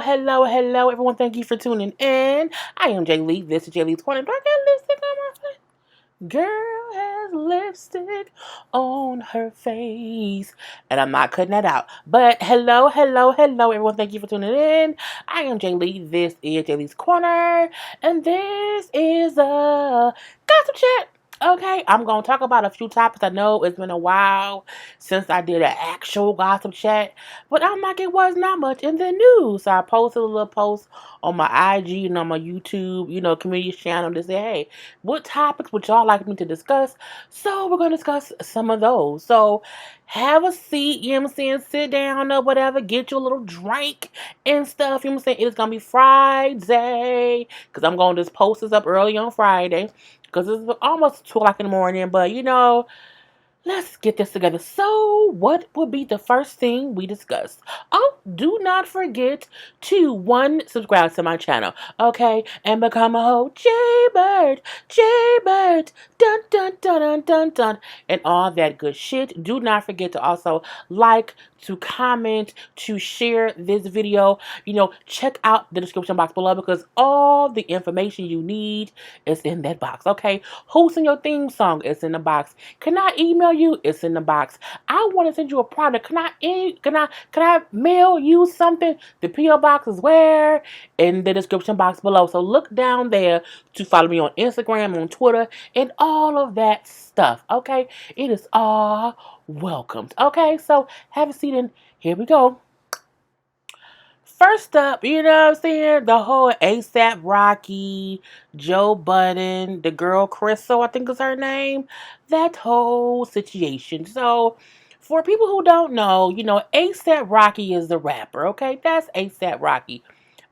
Hello, everyone. Thank you for tuning in. I am Jay Lee. This is Jay Lee's Corner. Do I got lipstick on my face? Girl has lipstick on her face. And I'm not cutting that out. But hello, everyone. Thank you for tuning in. I am Jay Lee. This is Jay Lee's Corner. And this is a gossip chat. Okay, I'm going to talk about a few topics. I know it's been a while since I did an actual gossip chat, but I'm like, it was not much in the news. So I posted a little post on my IG and on my YouTube, community channel to say, hey, what topics would y'all like me to discuss? So we're going to discuss some of those. So have a seat, you know what I'm saying? Sit down or whatever, get you a little drink and stuff, you know what I'm saying? It's going to be Friday, because I'm going to just post this up early on Friday, because it's almost 2 o'clock in the morning, but let's get this together. So, what would be the first thing we discuss? Oh, do not forget to, 1, subscribe to my channel, okay? And become a whole Jaybird, dun, dun, dun, dun, dun, dun, and all that good shit. Do not forget to also like, to comment, to share this video. Check out the description box below, because all the information you need is in that box, okay? Who's in your theme song? It's in the box. Can I email you? It's in the box. I want to send you a product. Can I mail you something? The PO box is where? In the description box below. So look down there to follow me on Instagram, on Twitter, and all of that stuff, okay? It is all welcomed, okay? So have a seat, and here we go. First up, you know what I'm saying? The whole ASAP Rocky, Joe Budden, the girl Crystal, I think is her name. That whole situation. So, for people who don't know, ASAP Rocky is the rapper, okay? That's ASAP Rocky.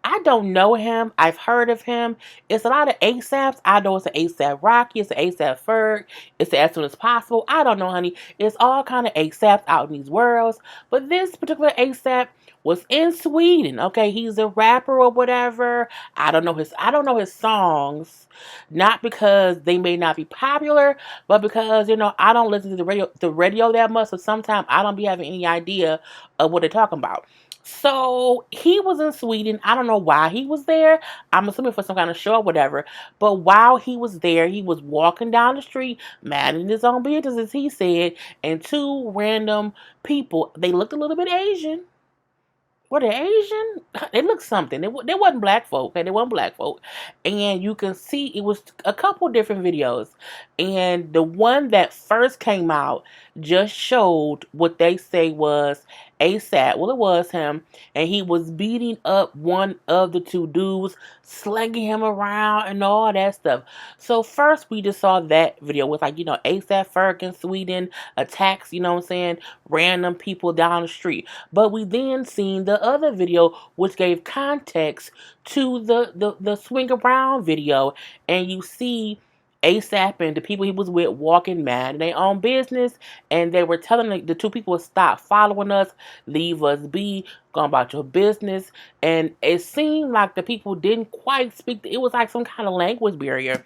I don't know him. I've heard of him. It's a lot of ASAPs. I know it's an ASAP Rocky. It's an ASAP Ferg. It's an As Soon As Possible. I don't know, honey. It's all kind of ASAPs out in these worlds. But this particular ASAP was in Sweden. Okay, he's a rapper or whatever. I don't know his songs. Not because they may not be popular, but because I don't listen to the radio that much. So sometimes I don't be having any idea of what they're talking about. So he was in Sweden. I don't know why he was there. I'm assuming for some kind of show or whatever. But while he was there, he was walking down the street, minding his own business, as he said, and 2 random people, they looked a little bit Asian. Were they Asian? They looked something. They wasn't black folk. Okay, they weren't black folk. And you can see it was a couple different videos. And the one that first came out just showed what they say was ASAP. Well, it was him. And he was beating up one of the 2 dudes, slanging him around and all that stuff. So first we just saw that video with ASAP Ferg in Sweden, attacks, you know what I'm saying, random people down the street. But we then seen the other video, which gave context to the swing around video, and you see ASAP and the people he was with walking mad in their own business, and they were telling the 2 people to stop following us, leave us be, go about your business. And it seemed like the people didn't quite speak. It was like some kind of language barrier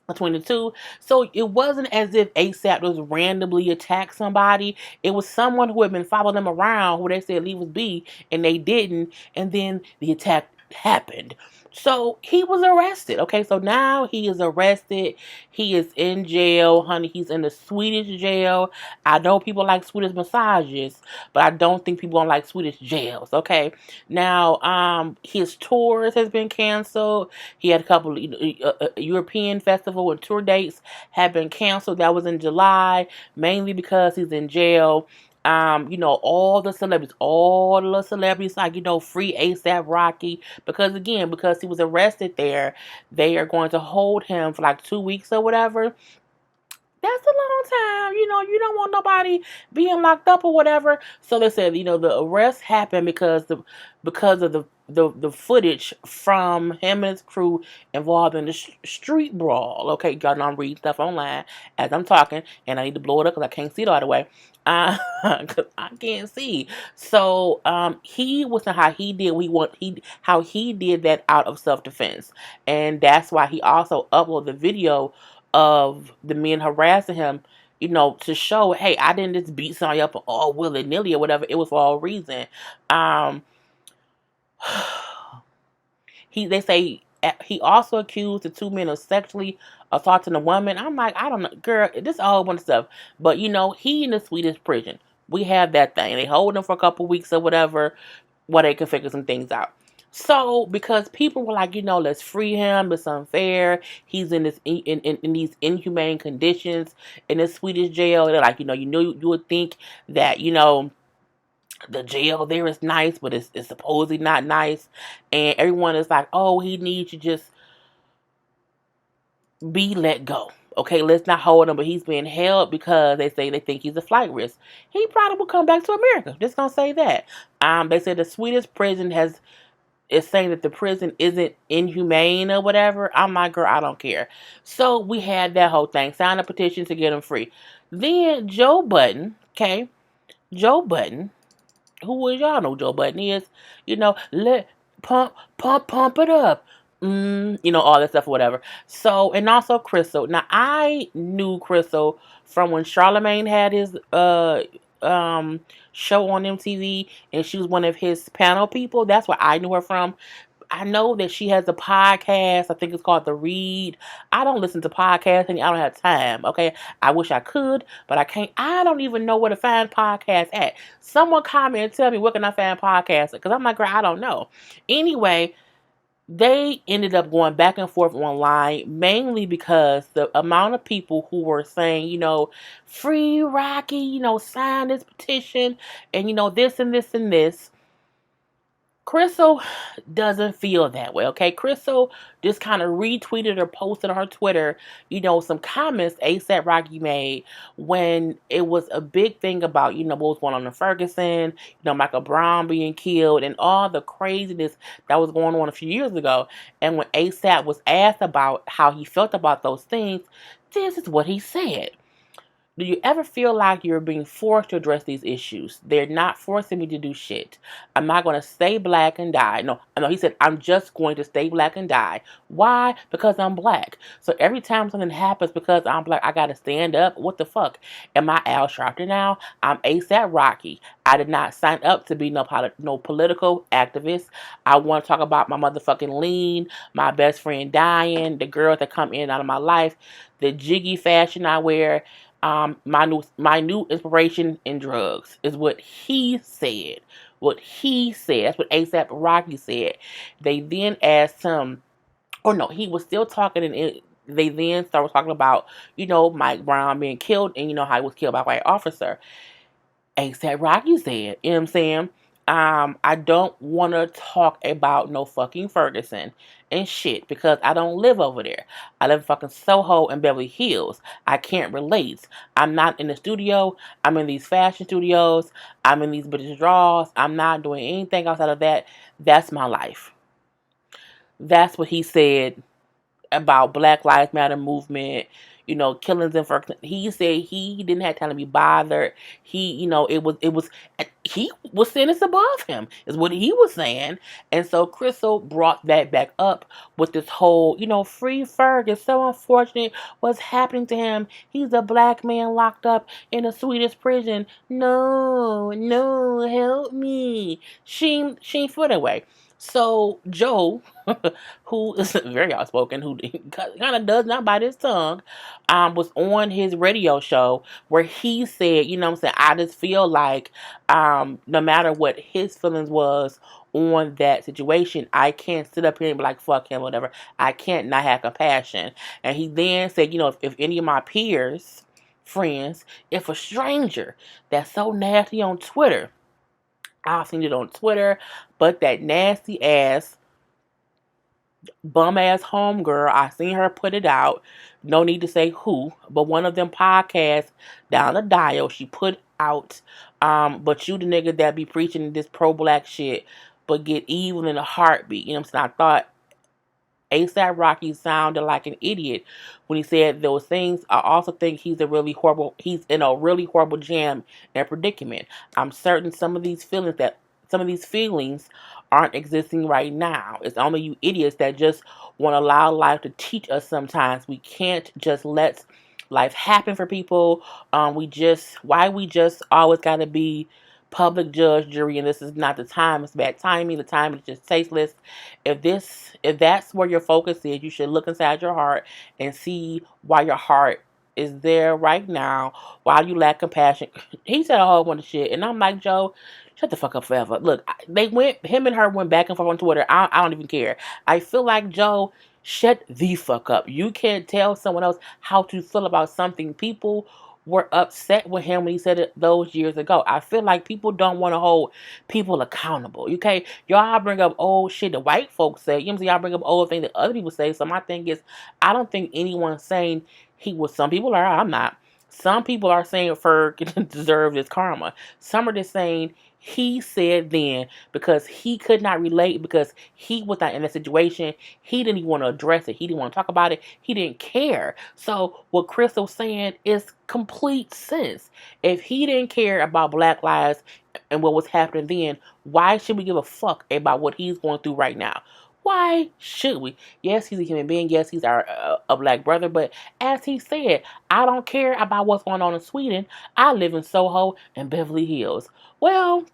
between the 2. So it wasn't as if ASAP was randomly attacked somebody. It was someone who had been following them around, who they said leave us be, and they didn't, and then the attack happened. So he was arrested. Okay, so now he is arrested. He is in jail, honey. He's in the Swedish jail. I know people like Swedish massages, but I don't think people don't like Swedish jails. Okay, now his tours has been canceled. He had a couple European festival and tour dates have been canceled. That was in July, mainly because he's in jail. All the celebrities, like, free ASAP Rocky, because he was arrested there, they are going to hold him for like 2 weeks or whatever. That's a long time. You don't want nobody being locked up or whatever. So they said, the arrest happened because of the footage from him and his crew involved in the street brawl. Okay, y'all know I'm reading stuff online as I'm talking, and I need to blow it up because I can't see it all the way. Because I can't see. So he wasn't how he did. How he did that out of self-defense, and that's why he also uploaded the video of the men harassing him, to show, hey, I didn't just beat somebody up all willy-nilly or whatever. It was for a reason. They say he also accused the two men of sexually assaulting a woman. I'm like, I don't know, girl, this is a whole bunch of stuff. But he in the Swedish prison. We have that thing. They hold him for a couple weeks or whatever, while they can figure some things out. So, because people were like, let's free him. It's unfair. He's in this in these inhumane conditions in this Swedish jail. They're like, you would think that the jail there is nice, but it's supposedly not nice. And everyone is like, oh, he needs to just be let go. Okay, let's not hold him, but he's being held because they say they think he's a flight risk. He probably will come back to America. Just gonna say that. They said the Swedish prison is saying that the prison isn't inhumane or whatever. I'm like, girl, I don't care. So we had that whole thing. Sign a petition to get him free. Then Joe Budden, okay, Joe Budden, who is y'all know Joe Budden is, let pump it up. All that stuff or whatever. So, and also Crystal. Now I knew Crystal from when Charlemagne had his show on MTV and she was one of his panel people. That's where I knew her from. I know that she has a podcast. I think it's called The Read. I don't listen to podcasts and I don't have time. Okay. I wish I could, but I can't. I don't even know where to find podcasts at. Someone comment and tell me where can I find podcasts? Because I'm like, girl, I don't know. Anyway, they ended up going back and forth online mainly because the amount of people who were saying, free Rocky, sign this petition and, this and this and this. Crystal doesn't feel that way, okay? Crystal just kind of retweeted or posted on her Twitter, some comments ASAP Rocky made when it was a big thing about, what was going on in Ferguson, Michael Brown being killed and all the craziness that was going on a few years ago. And when ASAP was asked about how he felt about those things, this is what he said. Do you ever feel like you're being forced to address these issues? They're not forcing me to do shit. I'm not going to stay black and die. No, he said, I'm just going to stay black and die. Why? Because I'm black. So every time something happens because I'm black, I got to stand up. What the fuck? Am I Al Sharpton now? I'm ASAP Rocky. I did not sign up to be no political activist. I want to talk about my motherfucking lean, my best friend dying, the girls that come in and out of my life, the jiggy fashion I wear. My new inspiration in drugs is what he said. What he said. That's what ASAP Rocky said. They then asked him, or no, he was still talking, and they then started talking about, Mike Brown being killed, and how he was killed by a white officer. ASAP Rocky said, you know what I'm saying? I don't want to talk about no fucking Ferguson and shit because I don't live over there. I live in fucking Soho and Beverly Hills. I can't relate. I'm not in the studio. I'm in these fashion studios. I'm in these British draws. I'm not doing anything outside of that. That's my life. That's what he said about Black Lives Matter movement, killings in Ferguson. He said he didn't have time to be bothered. He, he was sentenced above him, is what he was saying. And so Crystal brought that back up with this whole, free Ferg. It's so unfortunate what's happening to him. He's a black man locked up in a Swedish prison. No, help me. She ain't feel that way. So Joe, who is very outspoken, who kind of does not bite his tongue, was on his radio show where he said, I just feel like no matter what his feelings was on that situation, I can't sit up here and be like, fuck him, whatever. I can't not have compassion. And he then said, if any of my peers, friends, if a stranger that's so nasty on Twitter, I've seen it on Twitter, but that nasty ass, bum ass homegirl, I seen her put it out. No need to say who, but one of them podcasts down the dial, she put out, but you the nigga that be preaching this pro-black shit, but get evil in a heartbeat. You know what I'm saying? I thought ASAP Rocky sounded like an idiot when he said those things. I also think he's in a really horrible jam and predicament. I'm certain some of these feelings aren't existing right now. It's only you idiots that just want to allow life to teach us sometimes. We can't just let life happen for people. Why we just always gotta be public judge, jury, and this is not the time. It's bad timing. The time is just tasteless. If that's where your focus is, you should look inside your heart and see why your heart is there right now. Why you lack compassion. He said a whole bunch of shit, and I'm like, Joe, shut the fuck up forever. Look, him and her went back and forth on Twitter. I don't even care. I feel like, Joe, shut the fuck up. You can't tell someone else how to feel about something. People were upset with him when he said it those years ago. I feel like people don't want to hold people accountable. Okay, y'all bring up old shit that white folks say. You know what I'm saying? Y'all bring up old things that other people say. So my thing is, I don't think anyone's saying he was. Some people are. I'm not. Some people are saying Ferg deserved this karma. Some are just saying he said then because he could not relate, because he was not in that situation. He didn't even want to address it. He didn't want to talk about it. He didn't care. So what Crystal's saying is complete sense. If he didn't care about Black lives and what was happening then, why should we give a fuck about what he's going through right now? Why should we? Yes, he's a human being. Yes, he's our a black brother. But as he said, I don't care about what's going on in Sweden. I live in Soho and Beverly Hills. Well,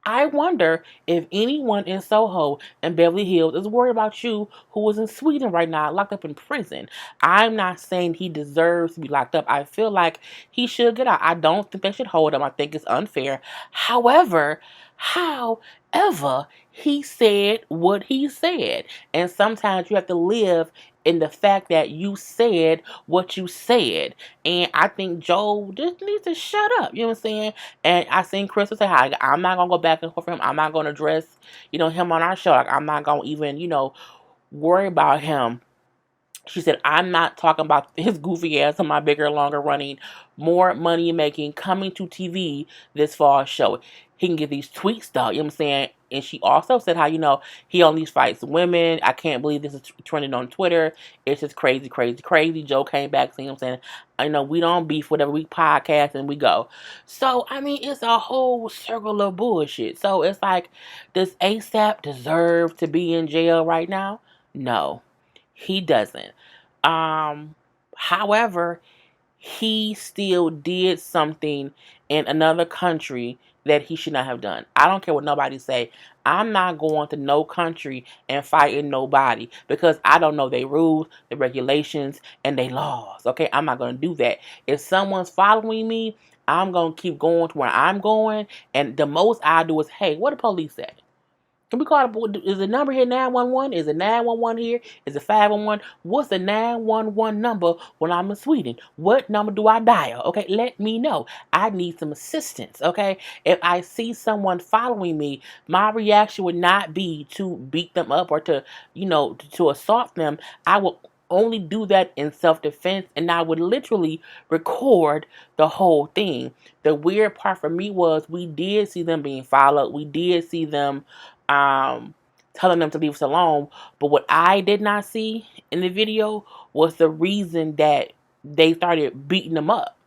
I wonder if anyone in Soho and Beverly Hills is worried about you, who is in Sweden right now, locked up in prison. I'm not saying he deserves to be locked up. I feel like he should get out. I don't think they should hold him. I think it's unfair. However, he said what he said. And sometimes you have to live in the fact that you said what you said. And I think Joe just needs to shut up. You know what I'm saying? And I seen Crystal say, "Hi, I'm not gonna go back and forth for him. I'm not gonna address, him on our show. Like, I'm not gonna even, worry about him." She said, "I'm not talking about his goofy ass on my bigger, longer running, more money making, coming to TV this fall show. He can get these tweets though." You know what I'm saying? And she also said how, he only fights women. I can't believe this is trending on Twitter. It's just crazy, crazy, crazy. Joe came back saying, what I'm saying, we don't beef, whatever, we podcast and we go. So, it's a whole circle of bullshit. So it's like, does ASAP deserve to be in jail right now? No. He doesn't. However, he still did something in another country that he should not have done. I don't care what nobody say. I'm not going to no country and fighting nobody because I don't know their rules, the regulations, and their laws. Okay, I'm not going to do that. If someone's following me, I'm going to keep going to where I'm going, and the most I do is, hey, what the police say? Can we call it? Is the number here 911? Is it 911 here? Is it 511? What's the 911 number when I'm in Sweden? What number do I dial? Okay, let me know. I need some assistance. Okay, if I see someone following me, my reaction would not be to beat them up or to assault them. I will only do that in self-defense, and I would literally record the whole thing. The weird part for me was we did see them being followed. We did see them telling them to leave us alone. But what I did not see in the video was the reason that they started beating them up.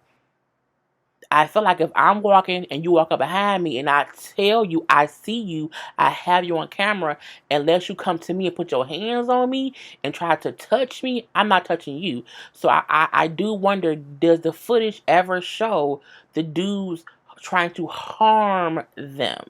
I feel like if I'm walking and you walk up behind me and I tell you I see you, I have you on camera, unless you come to me and put your hands on me and try to touch me, I'm not touching you. So I do wonder, does the footage ever show the dudes trying to harm them?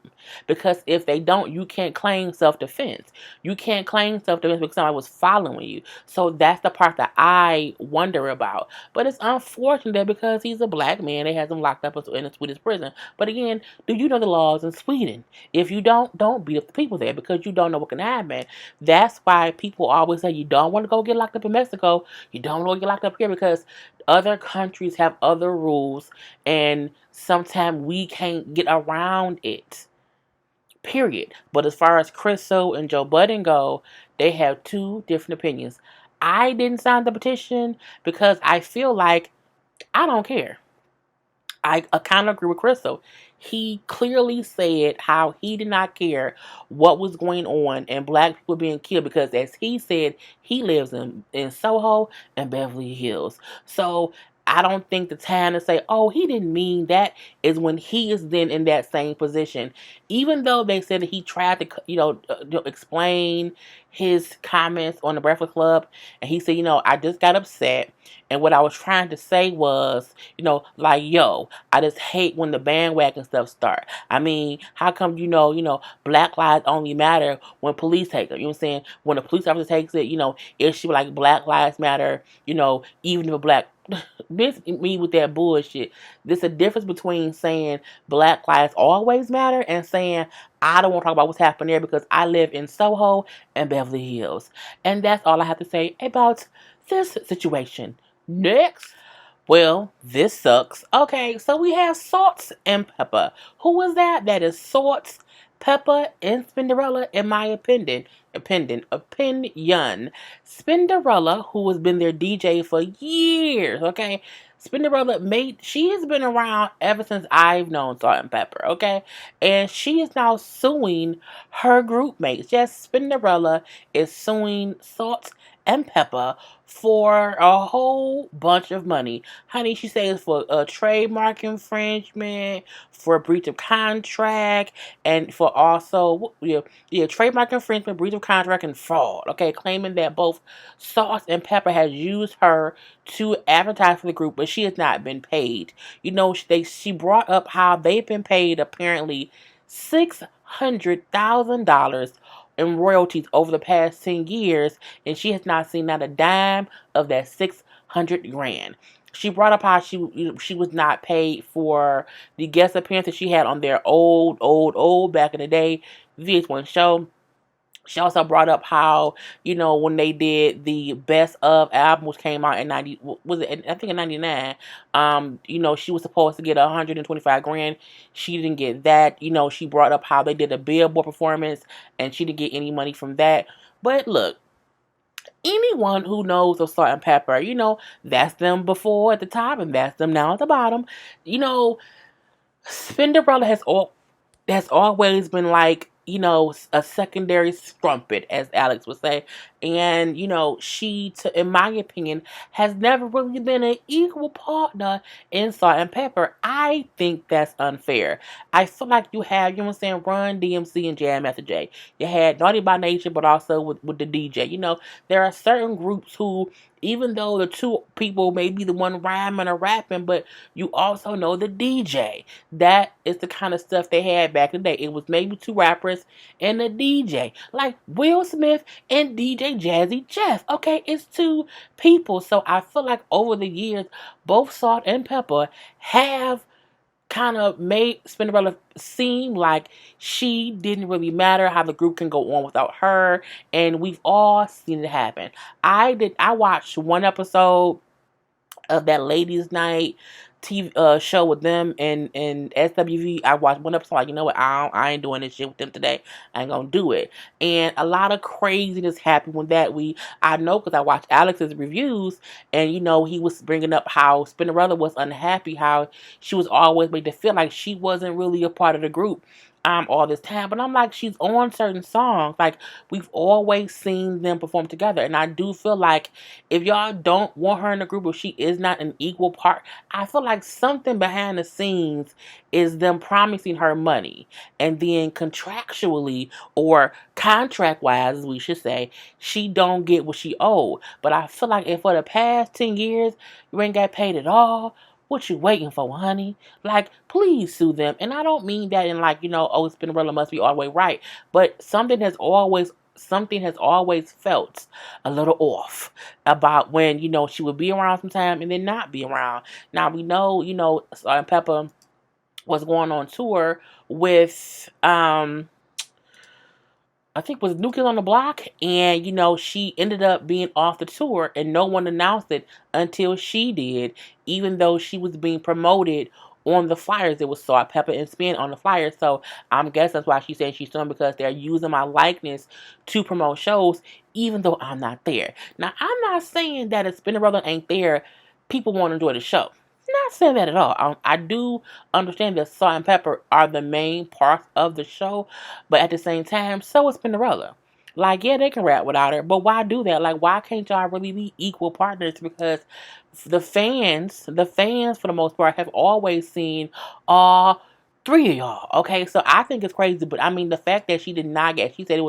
Because if they don't, you can't claim self-defense. You can't claim self-defense because somebody was following you. So that's the part that I wonder about. But it's unfortunate because he's a black man. They have him locked up in a Swedish prison. But again, do you know the laws in Sweden? If you don't beat up the people there because you don't know what can happen. That's why people always say you don't want to go get locked up in Mexico. You don't want to get locked up here because other countries have other rules and sometimes we can't get around it. Period. But as far as Crystal and Joe Budden go, they have two different opinions. I didn't sign the petition because I feel like I don't care. I kind of agree with Crystal. He clearly said how he did not care what was going on and black people being killed because, as he said, he lives in Soho and Beverly Hills. So I don't think the time to say, oh, he didn't mean that, is when he is then in that same position. Even though they said that he tried to, explain, his comments on the Breakfast Club, and he said, I just got upset, and what I was trying to say was, like, yo, I just hate when the bandwagon stuff start. I mean, how come Black Lives only matter when police take it? You know what I'm saying? When a police officer takes it, it should be like Black Lives Matter. Even if a black this me with that bullshit. There's a difference between saying Black Lives always matter and saying I don't want to talk about what's happening there because I live in Soho and Beverly Hills. And that's all I have to say about this situation. Next. Well, this sucks. Okay, so we have Salt-N-Pepa. Who is that? That is Salt-N-Pepa and Spinderella, in my opinion. Spinderella, who has been their DJ for years, okay? She has been around ever since I've known Salt-N-Pepa, okay? And she is now suing her group mates. Yes, Spinderella is suing Salt-N-Pepa for a whole bunch of money. Honey, she says for a trademark infringement, for breach of contract, and for also trademark infringement, breach of contract, and fraud. Okay, claiming that both Salt-N-Pepa has used her to advertise for the group, but she has not been paid. She brought up how they've been paid apparently $600,000 in royalties over the past 10 years, and she has not seen not a dime of that 600 grand. She brought up how she was not paid for the guest appearances she had on their old back in the day VH1 show. She also brought up how, when they did the Best of album, which came out in 90, was it, I think in 99, she was supposed to get 125 grand. She didn't get that. She brought up how they did a Billboard performance and she didn't get any money from that. But look, anyone who knows of Salt-N-Pepa, that's them before at the top and that's them now at the bottom. Spinderella has always been like, a secondary strumpet, as Alex would say. And, in my opinion, has never really been an equal partner in Salt-N-Pepa. I think that's unfair. I feel like you have, Run DMC and Jam Master Jay. You had Naughty by Nature, but also with the DJ. There are certain groups who, even though the two people may be the one rhyming or rapping, but you also know the DJ. That is the kind of stuff they had back in the day. It was maybe two rappers and a DJ. Like Will Smith and DJ Jazzy Jeff. Okay, it's two people. So I feel like over the years, both Salt-N-Pepa have kind of made Spinderella seem like she didn't really matter, how the group can go on without her, and we've all seen it happen. I watched one episode of that ladies' night TV show with them and SWV. I watched one episode, like, you know what, I ain't doing this shit with them today. I ain't gonna do it. And a lot of craziness happened with that. I know because I watched Alex's reviews, and he was bringing up how Spinderella was unhappy, how she was always made to feel like she wasn't really a part of the group all this time. But I'm like, she's on certain songs. Like, we've always seen them perform together. And I do feel like if y'all don't want her in the group, or she is not an equal part, I feel like something behind the scenes is them promising her money. And then contractually, or contract-wise, as we should say, she don't get what she owed. But I feel like if for the past 10 years, you ain't got paid at all, what you waiting for, honey? Like, please sue them. And I don't mean that in like, oh, Spinderella must be all the way right. But something has always felt a little off about when, she would be around sometime and then not be around. Now we know, Peppa was going on tour with I think was New Kids on the Block, and she ended up being off the tour, and no one announced it until she did, even though she was being promoted on the flyers. It was Salt-N-Pepa and Spin on the flyers, so I'm guessing that's why she said she's suing, because they're using my likeness to promote shows, even though I'm not there. Now, I'm not saying that if Spinderella ain't there, people won't enjoy the show. Not saying that at all. I do understand that Salt-N-Pepa are the main parts of the show, but at the same time, so is Spinderella. Like, yeah, they can rap without her, but why do that? Like, why can't y'all really be equal partners? Because the fans, for the most part, have always seen, Three of y'all. Okay, so I think it's crazy, but I mean the fact that she did not get, she said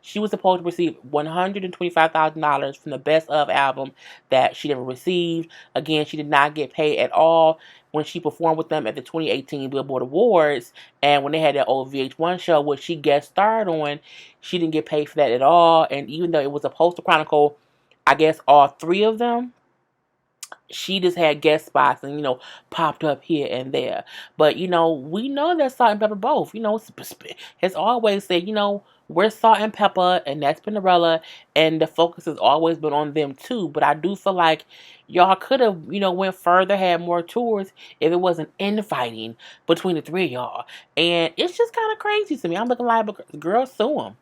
she was supposed to receive $125,000 from the Best of album that she never received. Again, she did not get paid at all when she performed with them at the 2018 Billboard Awards, and when they had that old VH1 show which she guest starred on, she didn't get paid for that at all. And even though it was supposed to chronicle, I guess all three of them, she just had guest spots and popped up here and there. But we know that Salt-N-Pepa both. Has always said we're Salt-N-Pepa and that's Spinderella, and the focus has always been on them too. But I do feel like y'all could have went further, had more tours if it wasn't infighting between the three of y'all. And it's just kind of crazy to me. I'm looking like, girl, sue them.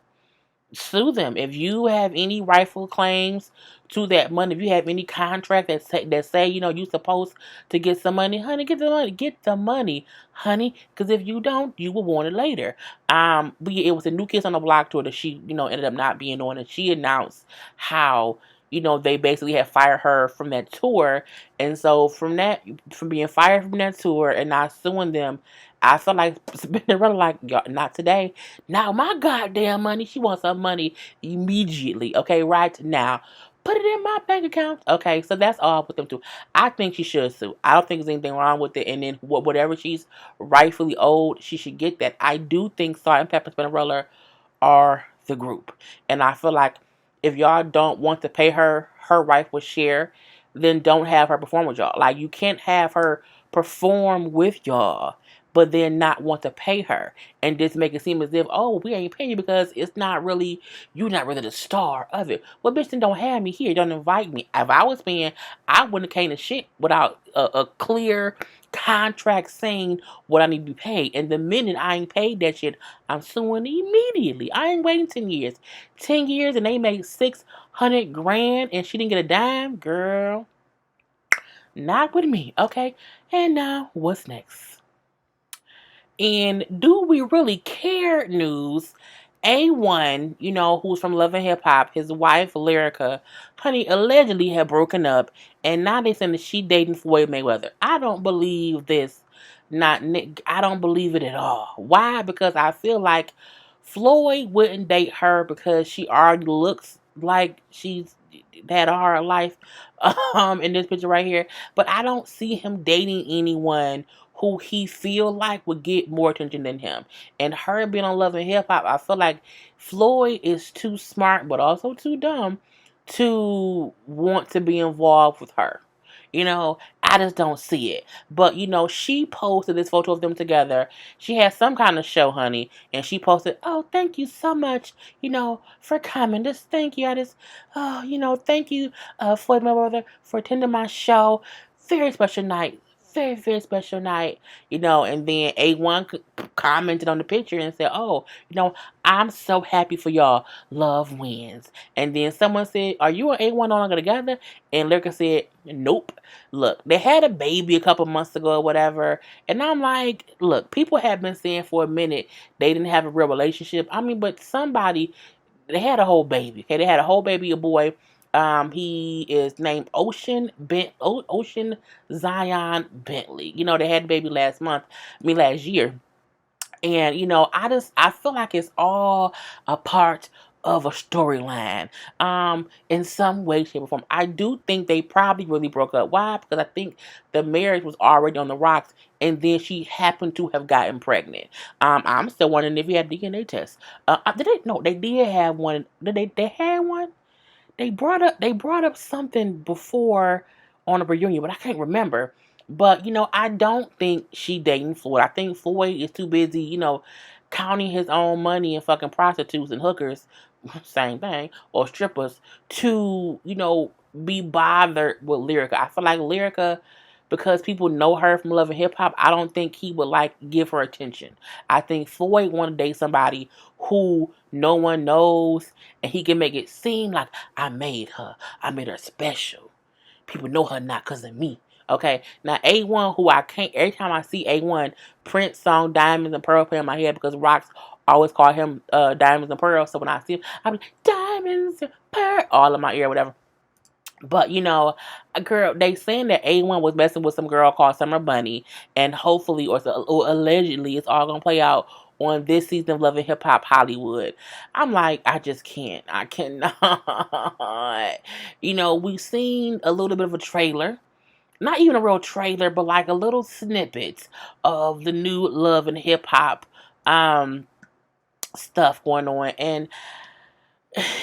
Sue them if you have any rightful claims to that money. If you have any contract that say you're supposed to get some money, honey, get the money, honey. Because if you don't, you will want it later. But yeah, it was a New Kids on the Block tour that she ended up not being on, and she announced how they basically had fired her from that tour. And so from being fired from that tour and not suing them, I feel like Spinderella like, y'all, not today. Now my goddamn money. She wants her money immediately. Okay, right now. Put it in my bank account. Okay, so that's all I put them to. I think she should sue. I don't think there's anything wrong with it. And then whatever she's rightfully owed, she should get that. I do think Salt-N-Pepa, Spinderella are the group. And I feel like if y'all don't want to pay her rightful share, then don't have her perform with y'all. Like, you can't have her perform with y'all but then not want to pay her and just make it seem as if, oh, we ain't paying you because it's not really, you're not really the star of it. Well, bitch, then don't have me here. Don't invite me. If I was paying, I wouldn't have came to shit without a clear contract saying what I need to be paid. And the minute I ain't paid that shit, I'm suing immediately. I ain't waiting 10 years. 10 years and they made 600 grand and she didn't get a dime? Girl, not with me, okay? And now, what's next? And do we really care news? A1, who's from Love and Hip Hop, his wife Lyrica, honey, allegedly had broken up, and now they saying that she dating Floyd Mayweather. I don't believe this. I don't believe it at all. Why? Because I feel like Floyd wouldn't date her because she already looks like she's had a hard life, in this picture right here. But I don't see him dating anyone who he feel like would get more attention than him. And her being on Love and Hip Hop, I feel like Floyd is too smart but also too dumb to want to be involved with her. I just don't see it. But, she posted this photo of them together. She had some kind of show, honey. And she posted, oh, thank you so much, for coming. Just thank you. Thank you, Floyd Mayweather, for attending my show. Very special night. Very, very special night. And then A1 commented on the picture and said, oh, I'm so happy for y'all. Love wins. And then someone said, are you and A1 no longer together? And Lyrica said, nope. Look, they had a baby a couple months ago or whatever. And I'm like, look, people have been saying for a minute they didn't have a real relationship. I mean, but they had a whole baby. Okay, they had a whole baby, a boy. He is named Ocean Zion Bentley. They had the baby last year. And, I feel like it's all a part of a storyline, in some way, shape, or form. I do think they probably really broke up. Why? Because I think the marriage was already on the rocks, and then she happened to have gotten pregnant. I'm still wondering if he had DNA tests. Did they? No, they did have one. They had one? They brought up something before on a reunion, but I can't remember. But I don't think she dating Floyd. I think Floyd is too busy, counting his own money and fucking prostitutes and hookers, same thing, or strippers, to be bothered with Lyrica. I feel like Lyrica, because people know her from Love and Hip Hop, I don't think he would give her attention. I think Floyd want to date somebody who no one knows, and he can make it seem like I made her special. People know her not because of me. Okay, now A1, who I can't, every time I see A1, Prince song Diamonds and Pearls play in my head because Rocks always call him Diamonds and Pearls. So when I see him, I'm like, Diamonds and Pearls, all in my ear, whatever. But a girl, they saying that A1 was messing with some girl called Summer Bunny, and hopefully, or allegedly, it's all gonna play out on this season of Love and Hip Hop Hollywood. I'm like, I just can't. I cannot. We've seen a little bit of a trailer, not even a real trailer, but like a little snippet of the new Love and Hip Hop um stuff going on, and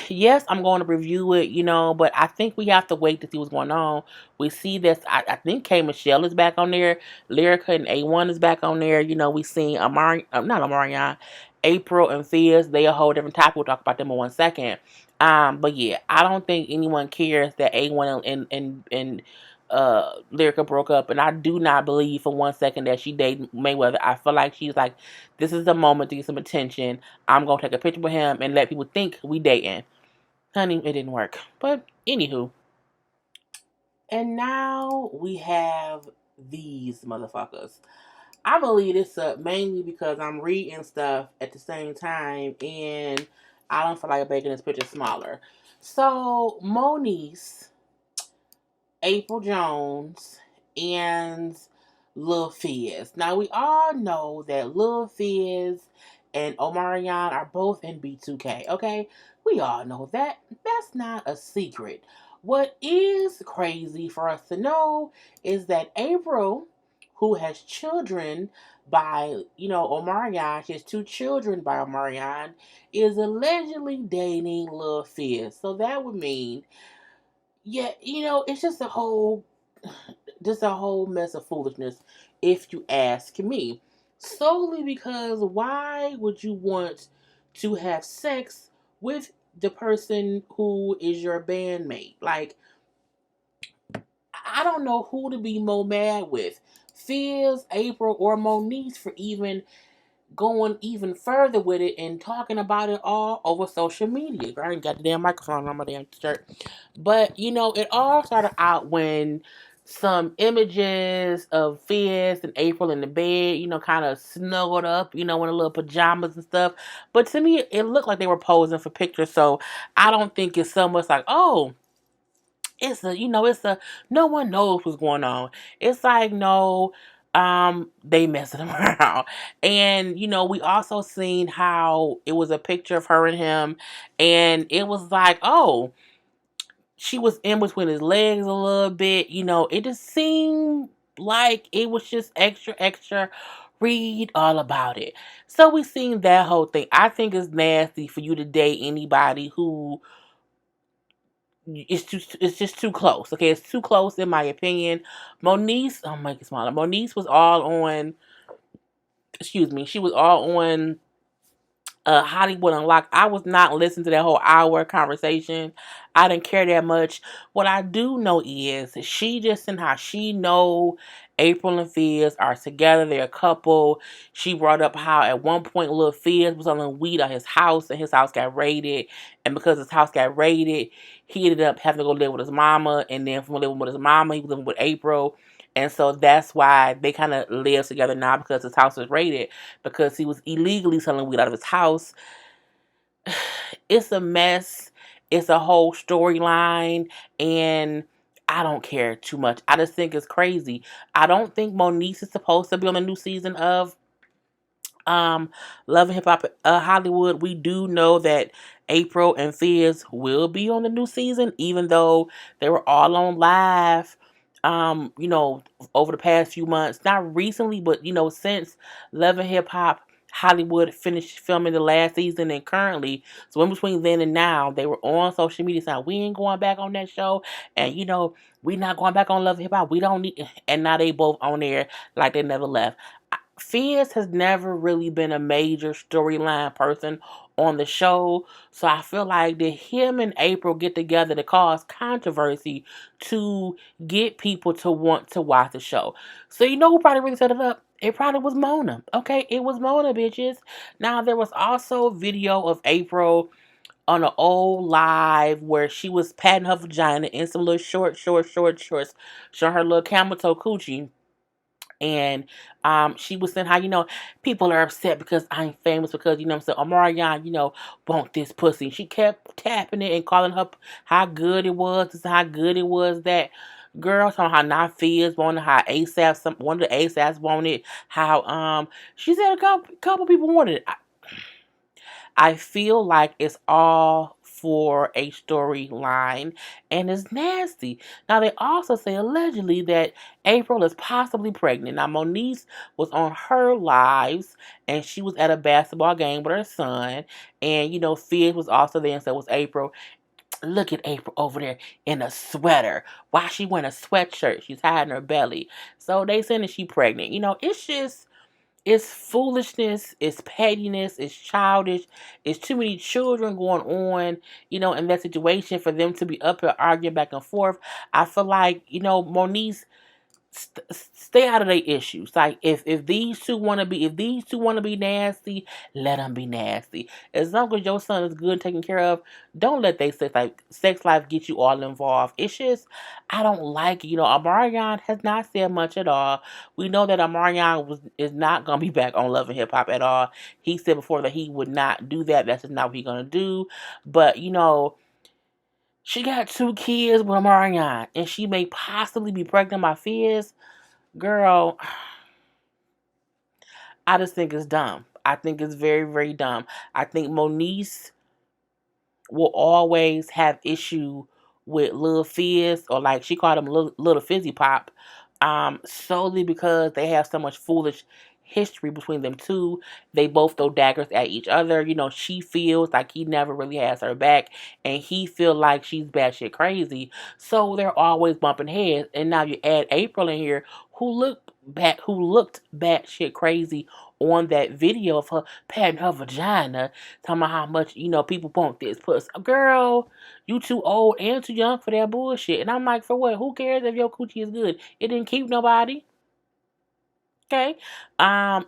yes, I'm going to review it, but I think we have to wait to see what's going on. We see this, I think K Michelle is back on there, Lyrica and A1 is back on there. We seen not Amarion, April and Fizz. They a whole different topic. We'll talk about them in 1 second. But yeah, I don't think anyone cares that A1 and Lyrica broke up, and I do not believe for 1 second that she dated Mayweather. I feel like she's like, this is the moment to get some attention. I'm gonna take a picture with him and let people think we dating. Honey, it didn't work. But anywho. And now we have these motherfuckers. I believe this up mainly because I'm reading stuff at the same time and I don't feel like making this picture smaller. So Moniece, April Jones, and Lil Fizz. Now we all know that Lil Fizz and Omarion are both in B2K, okay? We all know that. That's not a secret. What is crazy for us to know is that April, who has children by, Omarion, she has two children by Omarion, is allegedly dating Lil Fizz. So that would mean, yeah, it's just a whole mess of foolishness, if you ask me. Solely because why would you want to have sex with the person who is your bandmate? Like, I don't know who to be more mad with. Fizz, April, or Moniece for even going even further with it and talking about it all over social media. I ain't got the damn microphone on my damn shirt. But, it all started out when some images of Fizz and April in the bed, kind of snuggled up, in a little pajamas and stuff. But to me, it looked like they were posing for pictures. So I don't think it's so much like, oh, it's a no one knows what's going on. It's like, no, they messing around. And we also seen how it was a picture of her and him, and it was like, oh, she was in between his legs a little bit. It just seemed like it was just extra extra. Read all about it. So we seen that whole thing. I think it's nasty for you to date anybody who it's just too close. Okay, it's too close in my opinion. Moniece, oh, make it smaller. Moniece was all on. Excuse me. She was all on Hollywood Unlocked. I was not listening to that whole hour conversation. I didn't care that much. What I do know is she just and how she know April and Fizz are together. They're a couple. She brought up how at one point Lil Fizz was selling weed at his house and his house got raided. And because his house got raided, he ended up having to go live with his mama. And then from living with his mama, he was living with April. And so that's why they kind of live together now because his house was raided because he was illegally selling weed out of his house. It's a mess. It's a whole storyline, and I don't care too much. I just think it's crazy. I don't think Moniece is supposed to be on the new season of Love and Hip Hop Hollywood. We do know that April and Fizz will be on the new season, even though they were all on live. Over the past few months, not recently, but since Love and Hip Hop Hollywood finished filming the last season and currently, so in between then and now, they were on social media saying we ain't going back on that show, and we not going back on Love and Hip Hop. We don't need, and now they both on there like they never left. Fizz has never really been a major storyline person on the show, so I feel like that him and April get together to cause controversy to get people to want to watch the show. So who probably really set it up? It probably was Mona. Okay, it was Mona, bitches. Now there was also video of April on an old live where she was patting her vagina in some little shorts, showing her little camel toe coochie. And she was saying how, people are upset because I'm famous because, I'm saying, Omarion, want this pussy. She kept tapping it and calling her how good it was, this how good it was that girl, talking how not Fizz wanted, how ASAP, one of the ASAPs wanted, how she said a couple people wanted it. I feel like it's all for a storyline and it's nasty. Now they also say allegedly that April is possibly pregnant. Now Moniece was on her lives and she was at a basketball game with her son, and Fizz was also there and so was April. Look at April over there in a sweater. Why she wearing a sweatshirt? She's hiding her belly. So they saying that she pregnant. It's just it's foolishness, it's pettiness, it's childish, it's too many children going on, in that situation for them to be up here arguing back and forth. I feel like, Moniece, stay out of their issues. Like if these two want to be nasty, let them be nasty. As long as your son is good and taken care of, don't let they sex life get you all involved. It's just I don't like it. Amarion has not said much at all. We know that Amarion is not gonna be back on Love and Hip Hop at all. He said before that he would not do that. That's just not what he's gonna do. But she got two kids with Amarion, and she may possibly be pregnant by Fizz. Girl, I just think it's dumb. I think it's very, very dumb. I think Moniece will always have issue with Lil Fizz, or like she called him Little Fizzy Pop, solely because they have so much foolish history between them two. They both throw daggers at each other. She feels like he never really has her back, and he feel like she's batshit crazy. So they're always bumping heads. And now you add April in here, who looked batshit crazy on that video of her patting her vagina, talking about how much, people want this pussy. Girl, you too old and too young for that bullshit. And I'm like, for what? Who cares if your coochie is good? It didn't keep nobody. Okay.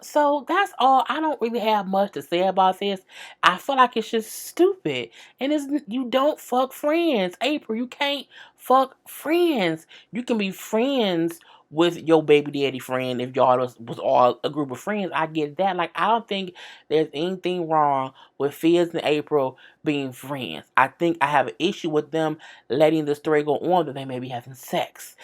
So that's all. I don't really have much to say about this. I feel like it's just stupid. And you don't fuck friends. April, you can't fuck friends. You can be friends with your baby daddy friend if y'all was all a group of friends. I get that. Like, I don't think there's anything wrong with Fizz and April being friends. I think I have an issue with them letting the story go on that they may be having sex.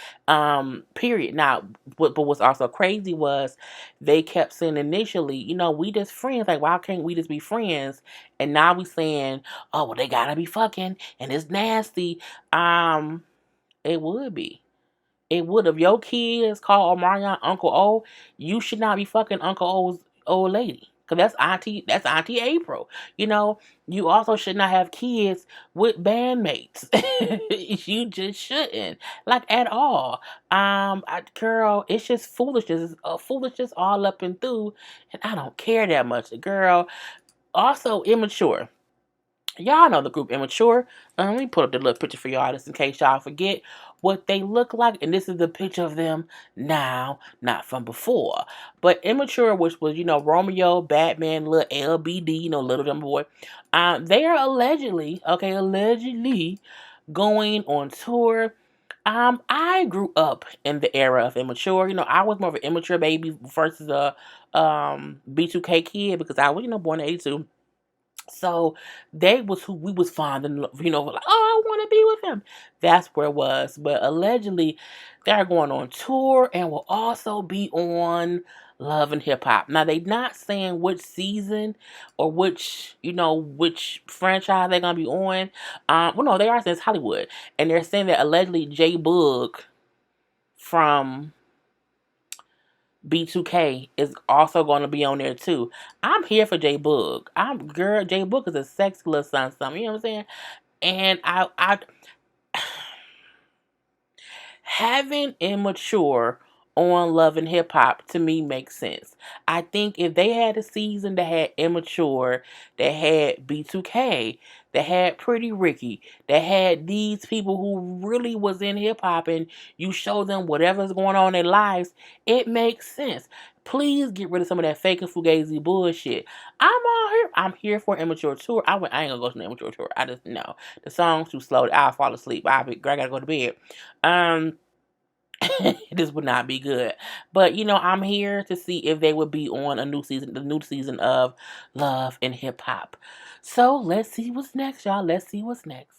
Period. Now, but what's also crazy was they kept saying initially, we just friends. Like, why can't we just be friends? And now we saying, oh, well, they gotta be fucking, and it's nasty. It would be. It would. If your kids call Omarion Uncle O, you should not be fucking Uncle O's old lady. Cause that's Auntie April. You also should not have kids with bandmates. You just shouldn't. Like, at all. Girl, it's just foolishness. It's foolishness all up and through. And I don't care that much. Girl, also Immature. Y'all know the group Immature. Let me put up the little picture for y'all just in case y'all forget what they look like. And this is the picture of them now, not from before. But Immature, which was, Romeo, Batman, little LBD, little dumb boy. They are allegedly going on tour. I grew up in the era of Immature. I was more of an Immature baby versus a B2K kid because I was, born in 82. So they was who we was fond and like, oh, I want to be with him. That's where it was. But allegedly, they're going on tour and will also be on Love and Hip Hop. Now they not saying which season or which franchise they're gonna be on. Well, no, they are saying it's Hollywood, and they're saying that allegedly J Boog from B2K is also going to be on there too. I'm here for J Boog. J Boog is a sexy little son, something. You know what I'm saying? And I having Immature on Love and Hip Hop to me makes sense. I think if they had a season that had Immature, that had B2K, that had Pretty Ricky, that had these people who really was in hip hop, and you show them whatever's going on in their lives, it makes sense. Please get rid of some of that fake and fugazi bullshit. I'm here for Immature tour. I ain't gonna go to the Immature tour. I just know the song's too slow. I'll fall asleep. I gotta go to bed. This would not be good. But I'm here to see if they would be on the new season of Love and Hip Hop. So let's see what's next, y'all. Let's see what's next.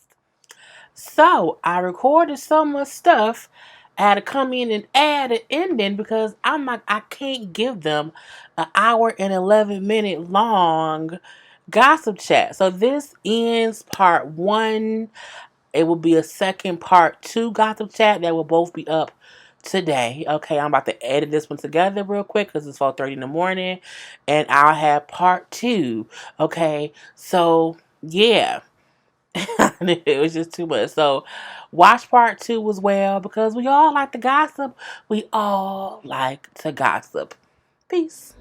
So I recorded so much stuff. I had to come in and add an ending because I'm like, I can't give them an hour and 11-minute long gossip chat. So this ends part one. It will be a second part two gossip chat that will both be up today. Okay, I'm about to edit this one together real quick because it's 4:30 in the morning, and I'll have part two. Okay, so yeah. It was just too much. So watch part two as well because we all like to gossip. We all like to gossip. Peace.